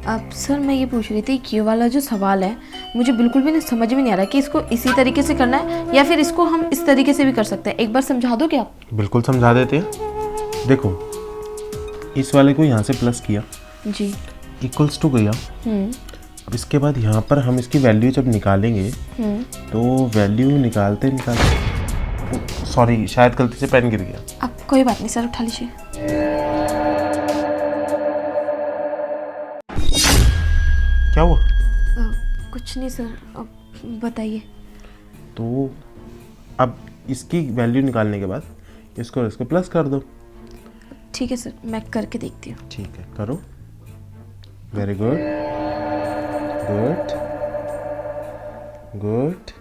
अब सर मैं ये पूछ रही थी कि ये वाला जो सवाल है मुझे बिल्कुल भी नहीं समझ में नहीं आ रहा कि इसको इसी तरीके से करना है या फिर इसको हम इस तरीके से भी कर सकते हैं। एक बार समझा दो क्या? बिल्कुल समझा देते हैं। देखो, इस वाले को यहाँ से प्लस किया जी। इक्वल्स टू गया। अब इसके बाद यहाँ पर हम इसकी वैल्यू जब निकालेंगे तो वैल्यू निकालते सॉरी, शायद गलती से पेन गिर गया। अब कोई बात नहीं सर, उठा लीजिए। क्या हुआ? कुछ नहीं सर, अब बताइए। तो अब इसकी वैल्यू निकालने के बाद इसको प्लस कर दो। ठीक है सर, मैं करके देखती हूँ। ठीक है, करो। Very good, good good.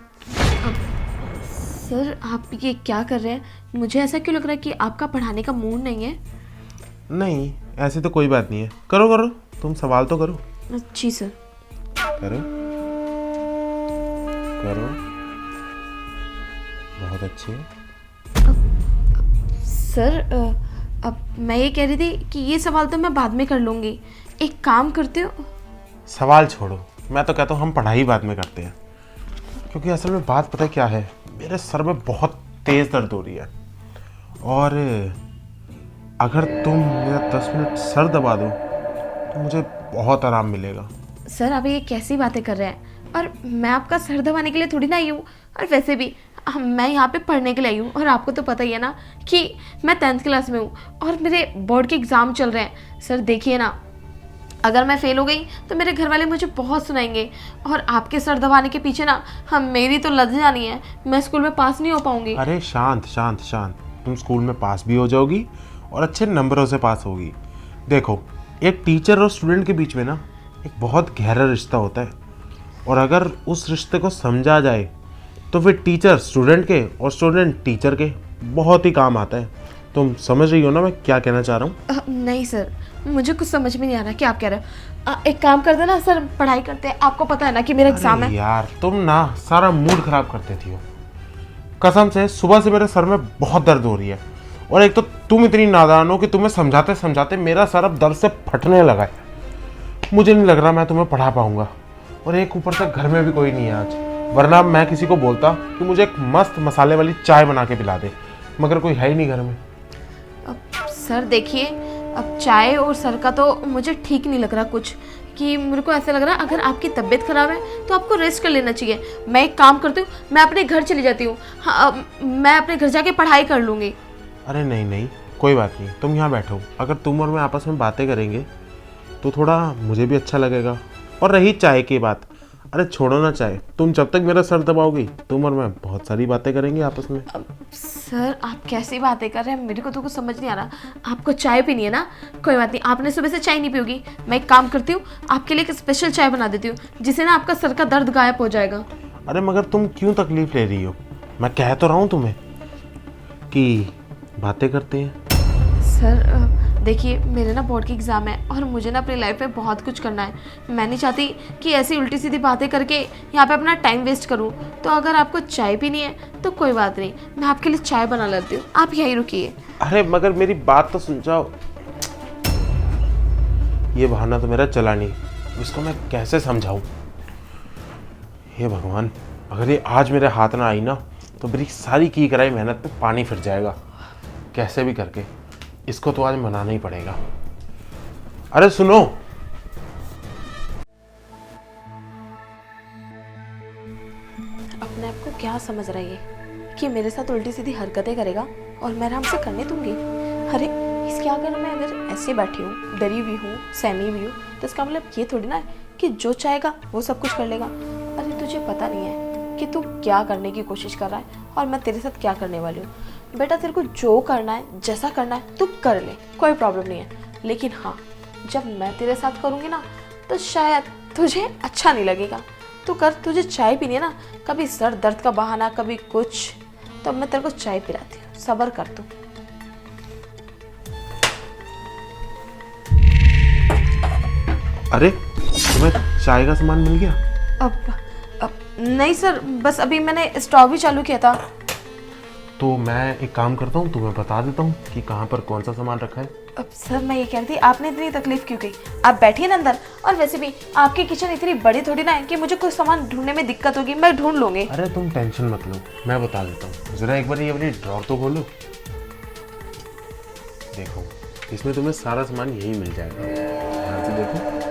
Sir आप ये क्या कर रहे हैं? मुझे ऐसा क्यों लग रहा है कि आपका पढ़ाने का मूड नहीं है। नहीं, ऐसी तो कोई बात नहीं है। करो करो, तुम सवाल तो करो। जी सर। करो करो, बहुत अच्छे। सर अब मैं ये कह रही थी कि ये सवाल तो मैं बाद में कर लूँगी। एक काम करते हो? सवाल छोड़ो, मैं तो कहता हूँ हम पढ़ाई बाद में करते हैं, क्योंकि असल में बात पता है क्या है, मेरे सर में बहुत तेज़ दर्द हो रही है और अगर तुम मेरा 10 मिनट सर दबा दो तो मुझे बहुत आराम मिलेगा। सर आप ये कैसी बातें कर रहे हैं? और मैं आपका सर दबाने के लिए थोड़ी ना आई हूँ। और वैसे भी मैं यहाँ पे पढ़ने के लिए आई हूँ और आपको तो पता ही है ना कि मैं 10th क्लास में हूँ और मेरे बोर्ड के एग्ज़ाम चल रहे हैं। सर देखिए ना, अगर मैं फेल हो गई तो मेरे घर वाले मुझे बहुत सुनाएंगे और आपके सर दबाने के पीछे ना मेरी तो लज जानी है। मैं स्कूल में पास नहीं हो पाऊंगी। अरे शांत शांत शांत, तुम स्कूल में पास भी हो जाओगी और अच्छे नंबरों से पास होगी। देखो, एक टीचर और स्टूडेंट के बीच में ना एक बहुत गहरा रिश्ता होता है और अगर उस रिश्ते को समझा जाए तो फिर टीचर स्टूडेंट के और स्टूडेंट टीचर के बहुत ही काम आता है। तुम समझ रही हो ना मैं क्या कहना चाह रहा हूँ? नहीं सर, मुझे कुछ समझ में नहीं आ रहा क्या आप कह रहे हो। एक काम करते ना सर, पढ़ाई करते हैं। आपको पता है ना कि मेरा एग्जाम है। यार तुम ना सारा मूड खराब कर देती हो। कसम से सुबह से मेरे सर में बहुत दर्द हो रही है और एक तो तुम इतनी नादान हो कि तुम्हें समझाते समझाते मेरा सर अब दर्द से फटने लगा है। मुझे नहीं लग रहा मैं तुम्हें पढ़ा पाऊंगा और एक ऊपर से घर में भी कोई नहीं है आज, वरना मैं किसी को बोलता कि मुझे एक मस्त मसाले वाली चाय बना के पिला दे, मगर कोई है ही नहीं घर में। सर देखिए, अब चाय और सर का तो मुझे ठीक नहीं लग रहा कुछ, कि मेरे को ऐसा लग रहा है अगर आपकी तबीयत खराब है तो आपको रेस्ट कर लेना चाहिए। मैं एक काम करती हूँ, मैं अपने घर चली जाती हूँ। हाँ, मैं अपने घर जाके पढ़ाई कर लूँगी। अरे नहीं नहीं, कोई बात नहीं, तुम यहाँ बैठो। अगर तुम और मैं आपस में बातें करेंगे तो थोड़ा मुझे भी अच्छा लगेगा। और रही चाय की बात, अरे छोड़ो ना चाय, तुम जब तक मेरा सर दबाओगी तुम और मैं बहुत सारी बातें करेंगे आपस में। सर आप कैसी बातें कर रहे हैं, मेरे को तो कुछ समझ नहीं आ रहा। आपको चाय पीनी है ना, कोई बात नहीं, आपने सुबह से चाय नहीं पी होगी। मैं एक काम करती हूँ, आपके लिए एक स्पेशल चाय बना देती हूँ जिससे ना आपका सर का दर्द गायब हो जाएगा। अरे मगर तुम क्यों तकलीफ ले रही हो? मैं कह तो रहा हूँ तुम्हें कि बातें करते हैं। सर देखिए, मेरे ना बोर्ड की एग्ज़ाम है और मुझे ना अपनी लाइफ में बहुत कुछ करना है। मैं नहीं चाहती कि ऐसी उल्टी सीधी बातें करके यहाँ पे अपना टाइम वेस्ट करूँ। तो अगर आपको चाय पीनी है तो कोई बात नहीं, मैं आपके लिए चाय बना लेती हूँ, आप यहीं रुकिए। अरे मगर मेरी बात तो सुन जाओ। ये बहाना तो मेरा चला नहीं, इसको मैं कैसे समझाऊँ? हे भगवान, अगर ये आज मेरे हाथ ना आई ना तो मेरी सारी की कराई मेहनत पे पानी फिर जाएगा। कैसे भी करके इसको तो आज मनाना ही पड़ेगा। अरे सुनो, अपने आप को क्या समझ रहा है ये कि मेरे साथ उल्टी सीधी हरकतें करेगा और मैं आराम से करने दूंगी? अरे इसके अगर मैं अगर ऐसे बैठी हूँ, डरी हुई हूँ, सहमी हुई हूँ, तो इसका मतलब ये थोड़ी ना है कि जो चाहेगा वो सब कुछ कर लेगा। अरे तुझे पता नहीं है कि तू क्या करने की कोशिश कर रहा है और मैं तेरे साथ क्या करने वाली हूँ। बेटा तेरे को जो करना है, जैसा करना है तू कर ले, कोई प्रॉब्लम नहीं है। लेकिन हाँ, जब मैं तेरे साथ करूँगी ना तो शायद तुझे अच्छा नहीं लगेगा। तू कर, तुझे चाय पीनी है ना, कभी सर दर्द का बहाना, कभी कुछ, तो मैं तेरे को चाय पिलाती हूँ, सब्र कर तू। अरे तुम्हें चाय का सामान मिल गया? अब नहीं सर, बस अभी मैंने स्टोव भी चालू किया था। तो मैं एक काम करता हूँ, तुम्हें बता देता हूँ कि कहाँ पर कौन सा सामान रखा है। अब सर मैं ये कह रही थी, आपने इतनी तकलीफ क्यों की? आप बैठिए ना अंदर। और वैसे भी आपकी किचन इतनी बड़ी थोड़ी ना है कि मुझे कोई सामान ढूंढने में दिक्कत होगी, मैं ढूंढ लूंगी। अरे तुम टेंशन मत लो, मैं बता देता हूँ। जरा एक बार ये अपनी ड्रॉर तो खोलो। देखो, इसमें तुम्हें सारा सामान यही मिल जाएगा। ध्यान से देखो।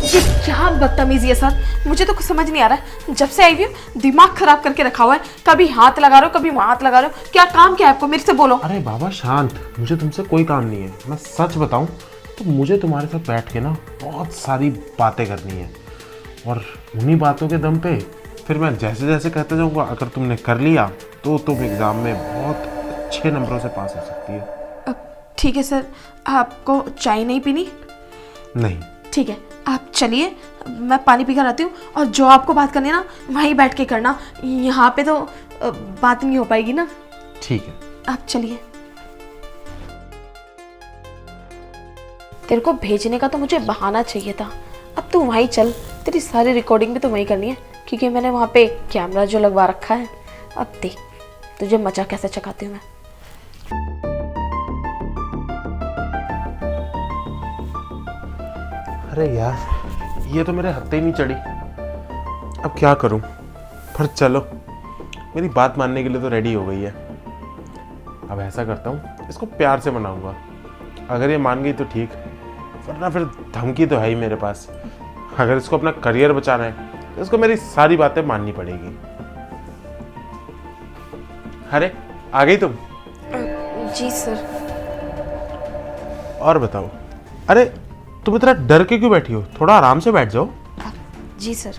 ये क्या बदतमीजी है सर, मुझे तो कुछ समझ नहीं आ रहा है। जब से आई हुई हूँ दिमाग खराब करके रखा हुआ है, कभी हाथ लगा रहे हो कभी वहां हाथ लगा रहे हो। क्या काम क्या है आपको, मेरे से बोलो। अरे बाबा शांत, मुझे तुमसे कोई काम नहीं है। मैं सच बताऊं तो मुझे तुम्हारे साथ बैठ के ना बहुत सारी बातें करनी है, और उन्हीं बातों के दम पे फिर मैं जैसे जैसे कहते जाऊंगा, अगर तुमने कर लिया तो तुम एग्जाम में बहुत अच्छे नंबरों से पास हो सकती है। ठीक है सर, आपको चाय नहीं पीनी? नहीं। ठीक है, आप चलिए, मैं पानी पी कर आती हूँ। और जो आपको बात करनी है ना वहीं बैठ के करना, यहाँ पे तो बात नहीं हो पाएगी ना। ठीक है, आप चलिए। तेरे को भेजने का तो मुझे बहाना चाहिए था, अब तू वहीं चल। तेरी सारी रिकॉर्डिंग भी तो वहीं करनी है, क्योंकि मैंने वहाँ पे कैमरा जो लगवा रखा है। अब देख तुझे मजा कैसे चखाती हूँ मैं। अरे यार, ये तो मेरे हत्थे ही नहीं चढ़ी। अब क्या करूं? पर चलो, मेरी बात मानने के लिए तो रेडी हो गई है। अब ऐसा करता हूँ, इसको प्यार से मनाऊंगा। अगर ये मान गई तो ठीक, वरना फिर धमकी तो है ही मेरे पास। अगर इसको अपना करियर बचाना है तो इसको मेरी सारी बातें माननी पड़ेगी। अरे आ गई तुम? जी सर। और बताओ। अरे तुम इतना डर के क्यों बैठी हो? थोड़ा आराम से बैठ जाओ। जी सर।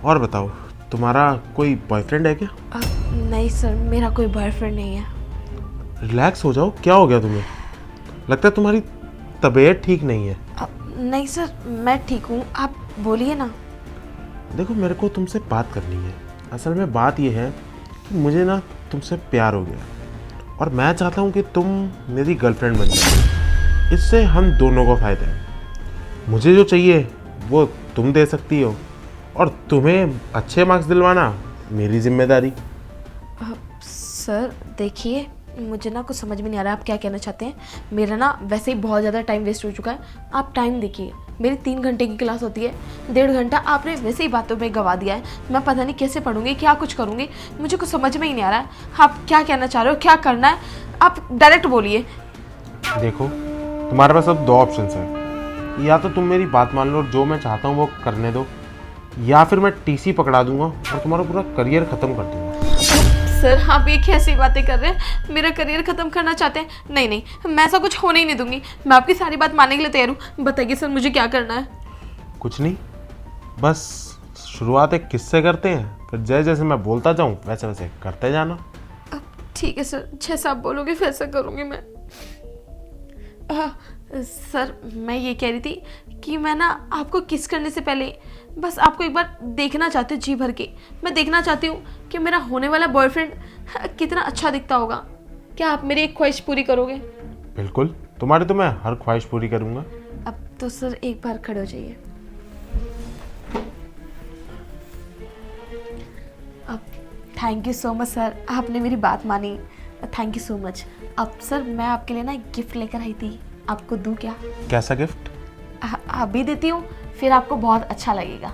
और बताओ, तुम्हारा कोई बॉयफ्रेंड है क्या? नहीं सर, मेरा कोई बॉयफ्रेंड नहीं है। रिलैक्स हो जाओ, क्या हो गया तुम्हें? लगता है तुम्हारी तबीयत ठीक नहीं है। नहीं सर, मैं ठीक हूँ, आप बोलिए ना। देखो, मेरे को तुमसे बात करनी है। असल में बात यह है कि मुझे ना तुमसे प्यार हो गया, और मैं चाहता हूँ कि तुम मेरी गर्लफ्रेंड बन जाओ। इससे हम दोनों को फ़ायदा है। मुझे जो चाहिए वो तुम दे सकती हो, और तुम्हें अच्छे मार्क्स दिलवाना मेरी जिम्मेदारी। सर देखिए, मुझे ना कुछ समझ में नहीं आ रहा है आप क्या कहना चाहते हैं। मेरा ना वैसे ही बहुत ज़्यादा टाइम वेस्ट हो चुका है। आप टाइम देखिए, मेरी 3 घंटे की क्लास होती है, 1.5 घंटा आपने वैसे ही बातों में गवा दिया है। मैं पता नहीं कैसे पढ़ूंगी, क्या कुछ करूँगी, मुझे कुछ समझ में ही नहीं आ रहा है। आप क्या कहना चाह रहे हो, क्या करना है, आप डायरेक्ट बोलिए। देखो, तुम्हारे पास अब 2 ऑप्शंस हैं। या तो तुम मेरी बात मान लो और जो मैं चाहता हूँ वो करने दो, या फिर मैं टीसी पकड़ा दूंगा और तुम्हारा पूरा करियर ख़त्म कर दूंगा। सर आप ये कैसी बातें कर रहे हैं? मेरा करियर ख़त्म करना चाहते हैं? नहीं नहीं, मैं ऐसा कुछ होने ही नहीं दूंगी। मैं आपकी सारी बात मानने के लिए तैयार हूँ। बताइए सर, मुझे क्या करना है? कुछ नहीं, बस शुरुआत एक किस्से करते हैं, फिर जैसे जैसे मैं बोलता जाऊँ वैसे वैसे करते जाना। ठीक है सर, जैसा आप बोलोगे वैसा करूँगी मैं। सर मैं ये कह रही थी कि मैं ना आपको किस करने से पहले बस आपको एक बार देखना चाहती हूँ, जी भर के। मैं देखना चाहती हूँ कि मेरा होने वाला बॉयफ्रेंड कितना अच्छा दिखता होगा। क्या आप मेरी एक ख्वाहिश पूरी करोगे? बिल्कुल, तुम्हारी तो मैं हर ख्वाहिश पूरी करूँगा। अब तो सर एक बार खड़े हो जाइए। अब thank you so much sir, आपने मेरी बात मानी। Thank you so much. अब सर मैं आपके लिए ना एक गिफ्ट लेकर आई थी, आपको दूं क्या? कैसा गिफ्ट? अभी देती हूँ, फिर आपको बहुत अच्छा लगेगा।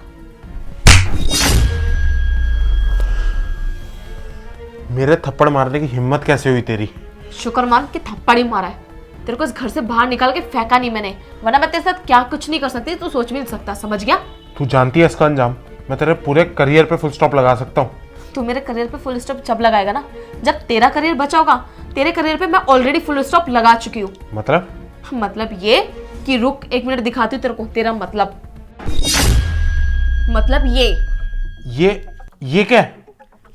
मेरे थप्पड़ मारने की हिम्मत कैसे हुई तेरी? शुक्र मान कि थप्पड़ ही मारा है। तेरे को इस घर से बाहर निकाल के फेंका नहीं मैंने, वरना मैं तेरे साथ क्या कुछ नहीं कर सकती, तू सोच भी नहीं सकता। समझ गया? तू जानती है इसका अंजाम? मैं तेरे पूरे करियर पे फुल स्टॉप लगा सकता हूँ। तू मेरे करियर पे फुल स्टॉप जब लगाएगा ना, जब तेरा करियर बचा होगा। तेरे करियर पे मैं ऑलरेडी फुल स्टॉप लगा चुकी हूँ। मतलब ये कि रुक 1 मिनट दिखाती हूँ तेरे को तेरा मतलब ये क्या है?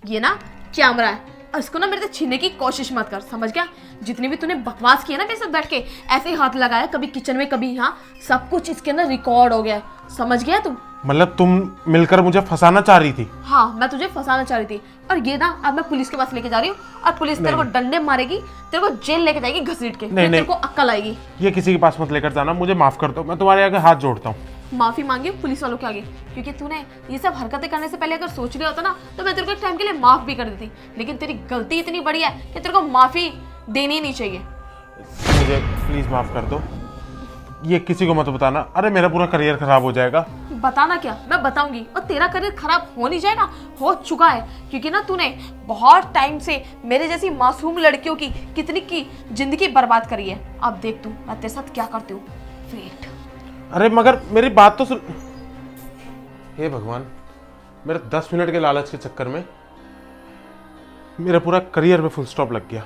ये ना कैमरा है, और इसको ना मेरे से छीनने की कोशिश मत कर। समझ गया? जितनी भी तूने बकवास किया ना मेरे साथ बैठ के, ऐसे ही हाथ लगाया कभी किचन में कभी यहाँ, सब कुछ इसके अंदर रिकॉर्ड हो गया है। समझ गया तू? मतलब तुम मिलकर मुझे फंसाना चाह रही थी? हाँ, मैं तुझे फंसाना चाह रही थी। और ये ना अब मैं पुलिस के पास लेके जा रही हूँ, और पुलिस तेरे को डंडे मारेगी, तेरे को जेल लेके जाएगी घसीट के। फिर तेरे को अक्ल आएगी। ये किसी के पास मत लेकर जाना, मुझे माफ कर दो, मैं तुम्हारे आगे हाथ जोड़ता हूँ। माफी मांगी पुलिस वालों के आगे, क्योंकि तूने ये सब हरकतें करने से पहले अगर सोच लिया होता ना तो मैं तेरे को एक टाइम के लिए माफ भी कर देती। लेकिन तेरी गलती इतनी बड़ी है कि तेरे को माफी देनी ही नहीं चाहिए। मुझे प्लीज माफ कर दो, ये किसी को मत बताना। अरे मेरा पूरा करियर खराब हो जाएगा। बताना क्या, मैं बताऊंगी। और तेरा करियर खराब हो नहीं जाएगा, हो चुका है, क्योंकि ना तूने बहुत टाइम से मेरे जैसी मासूम लड़कियों की कितनी की जिंदगी बर्बाद करी है। अब देख तू मैं तेरे साथ क्या करती हूँ, वेट। अरे मगर मेरी बात तो सुन। हे भगवान, मेरे 10 मिनट के लालच के चक्कर में मेरा पूरा करियर पे फुल स्टॉप लग गया।